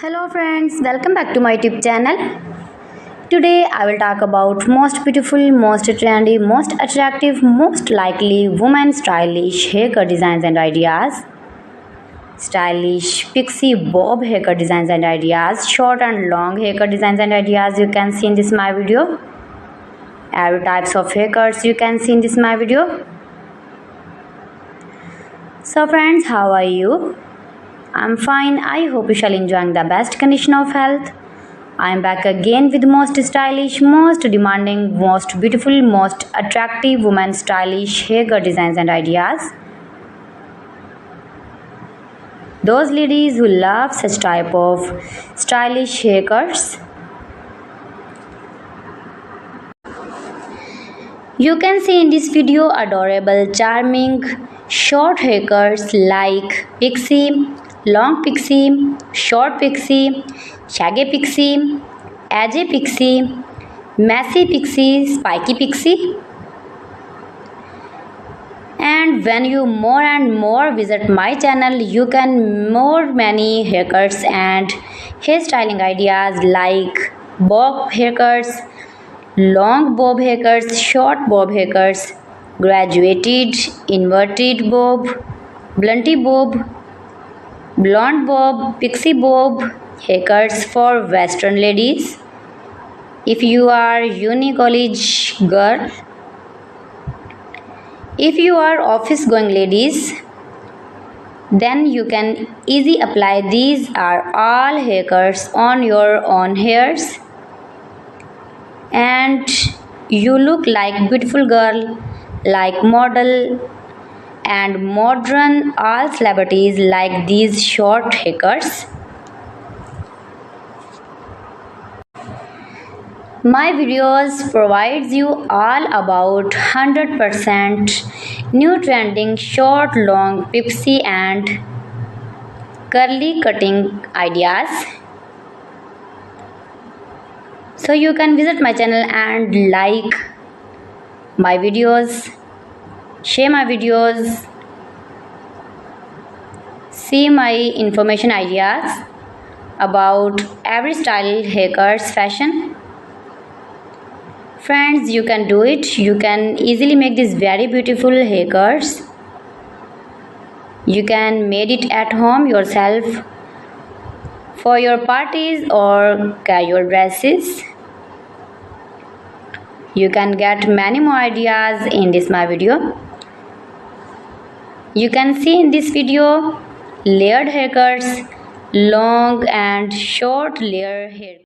Hello friends, welcome back to my YouTube channel. Today I will talk about most beautiful, most trendy, most attractive, most likely women stylish haircut designs and ideas. Stylish pixie bob haircut designs and ideas, short and long haircut designs and ideas you can see in this my video. Every types of haircuts you can see in this my video. So friends, how are you? I'm fine. I hope you shall enjoying the best condition of health. I am back again with most stylish, most demanding, most beautiful, most attractive women stylish haircut designs and ideas. Those ladies who love such type of stylish haircuts. You can see in this video adorable, charming, short haircuts like pixie, long pixie, short pixie, shaggy pixie, edgy pixie, messy pixie, spiky pixie. And when you more and more visit my channel, you can more many haircuts and hairstyling ideas like bob haircuts, long bob haircuts, short bob haircuts, graduated, inverted bob, blunty bob, blonde bob, pixie bob, haircuts for western ladies. If you are uni college girl, if you are office going ladies, then you can easily apply. These are all haircuts on your own hairs and you look like beautiful girl, like model and modern. All celebrities like these short haircuts. My videos provides you all about 100% new trending short, long, pixie and curly cutting ideas. So you can visit my channel and like my videos, share my videos, see my information ideas about every style, haircuts, fashion. Friends, you can do it. You can easily make these very beautiful haircuts. You can made it at home yourself for your parties or casual dresses. You can get many more ideas in this my video. You can see in this video layered haircuts, long and short layer hair.